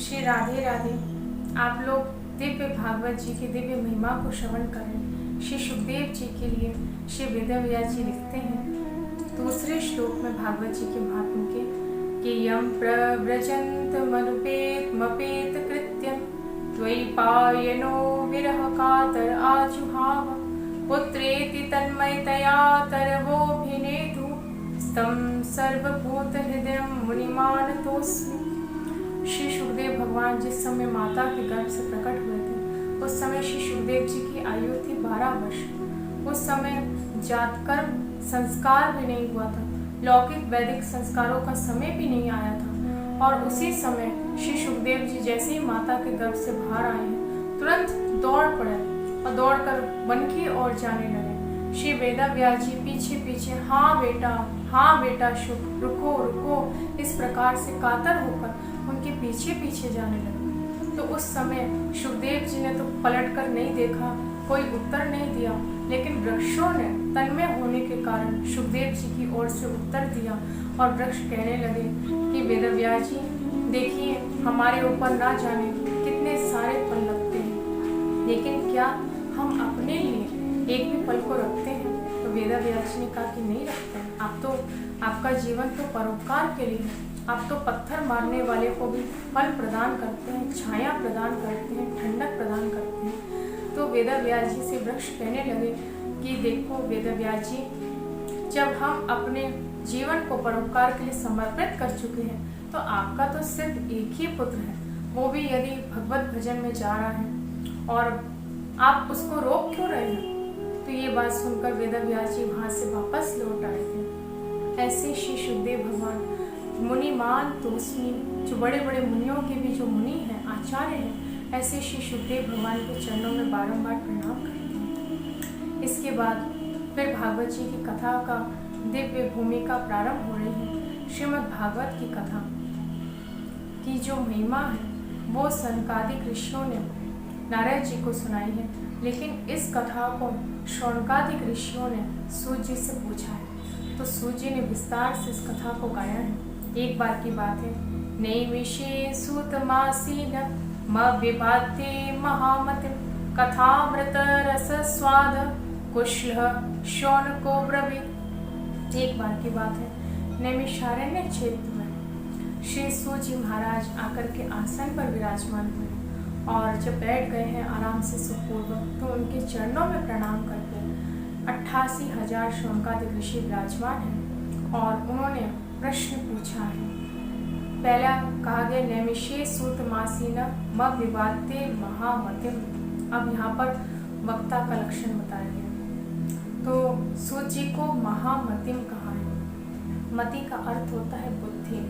श्री राधे राधे। आप लोग दिव्य भागवत जी की दिव्य महिमा को श्रवण करें। श्री सुखदेव जी के लिए श्री वेदव्यास जी लिखते हैं दूसरे श्लोक में भागवत जी के महात्म के कि यम प्रव्रजंत मनुपेत मपेत कृत्यम द्वैपायनो विरह कातर आजुहाव पुत्रेति तन्मयतया तरवोभिनेदु स्तम सर्वभूत हृदय मुनिमानतोस्मि। श्री सुखदेव भगवान जिस समय माता के गर्भ से प्रकट हुए थे उस समय श्री सुखदेव जी की आयु थी 12 वर्ष। उस समय जातकर्म संस्कार भी नहीं हुआ था, लौकिक वैदिक संस्कारों का समय भी नहीं आया था। और उसी समय श्री सुखदेव जी जैसे ही माता के गर्भ से बाहर आए हैं तुरंत दौड़ पड़े और दौड़कर वन की ओर जाने लगे। श्री वेदव्यास जी पीछे पीछे हाँ बेटा शुक रुको रुको इस प्रकार से कातर होकर उनके पीछे पीछे जाने लगे। तो उस समय सुखदेव जी ने तो पलट कर नहीं देखा, कोई उत्तर नहीं दिया, लेकिन वृक्षों ने तन्मय होने के कारण सुखदेव जी की ओर से उत्तर दिया और वृक्ष कहने लगे कि वेदव्यास जी देखिए हमारे ऊपर ना जाने कितने सारे फल लगते हैं, लेकिन क्या हम अपने लिए एक भी फल को रखते हैं? तो वेदव्यास जी ने कहा कि नहीं रखते हैं। आप तो आपका जीवन तो परोपकार के लिए है, आप तो पत्थर मारने वाले को भी फल प्रदान करते हैं, छाया प्रदान करते हैं, ठंडक प्रदान करते हैं। तो वेदव्यास जी से वृक्ष कहने लगे कि देखो वेदव्यास जी, जब हम अपने जीवन को परोपकार के लिए समर्पित कर चुके हैं तो आपका तो सिर्फ एक ही पुत्र है, वो भी यदि भगवत भजन में जा रहा है और आप उसको रोक क्यों रहे हैं? तो ये बात सुनकर वेदव्यास जी वहां से वापस लौट आए थे। ऐसे श्री सुखदेव भगवान मुनिमान तोस्मी, जो बड़े बड़े मुनियों के भी जो मुनि हैं, आचार्य हैं, ऐसे श्री सुखदेव भगवान के चरणों में बारंबार प्रणाम करते हैं। इसके बाद फिर भागवत जी की कथा का दिव्य भूमिका प्रारंभ हो रही है। श्रीमद् भागवत की कथा की जो महिमा है वो सनकादिक ऋषियों ने नारद जी को सुनाई है, लेकिन इस कथा को शौनकादिक ऋषियों ने सूत जी से पूछा है, तो सूत जी ने विस्तार से इस कथा को गाया है। एक बार की बात है, नैमिषे सूतमासीन मविभाते महामतिं कथामृत रस स्वाद कुशल शौनको ब्रवीत। एक बार की बात है, नैमिषारण्य क्षेत्र में श्री सूत जी महाराज आकर के आसन पर विराजमान हुए और जब बैठ गए हैं आराम से सुखपूर्वक, तो उनके चरणों में प्रणाम करके 88,000 शौनकादिक ऋषि विराजमान हैं और उन्होंने प्रश्न पूछा है। पहला कहा गया नैमिषे सूतमासीन मविभाते महामतिम। अब यहाँ पर वक्ता का लक्षण बताया गया। तो सूत जी को महामतिम कहा है। मति का अर्थ होता है बुद्धि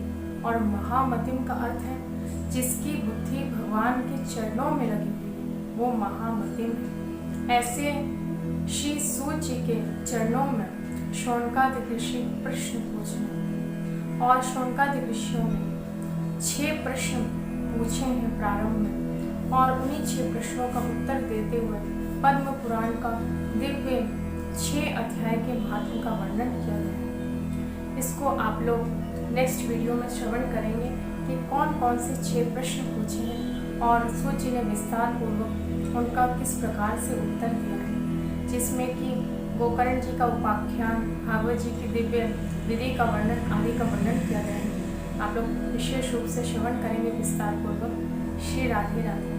और महामतिम का अर्थ है जिसकी बुद्धि भगवान के चरणों में लगी हुई, वो महामतिम है। ऐसे श्री सूत जी के चरणों में शौनकादिक ऋषि प्रश्न पूछे और शौनकादिक ऋषियों ने 6 प्रश्न पूछे हैं प्रारंभ में, और उन्हीं 6 प्रश्नों का उत्तर देते हुए पद्म पुराण का दिव्य 6 अध्याय के महत्व का वर्णन किया गया है। इसको आप लोग नेक्स्ट वीडियो में श्रवण करेंगे कि कौन कौन से 6 प्रश्न पूछे हैं और सूत जी ने विस्तार पूर्वक उनका किस प्रकार से उत्तर दिया है, जिसमें कि गोकर्ण जी का उपाख्यान, भागवत जी की दिव्य विधि का वर्णन आदि का वर्णन किया गया है। आप लोग विशेष रूप से श्रवण करेंगे विस्तार पूर्वक। श्री राधे राधे।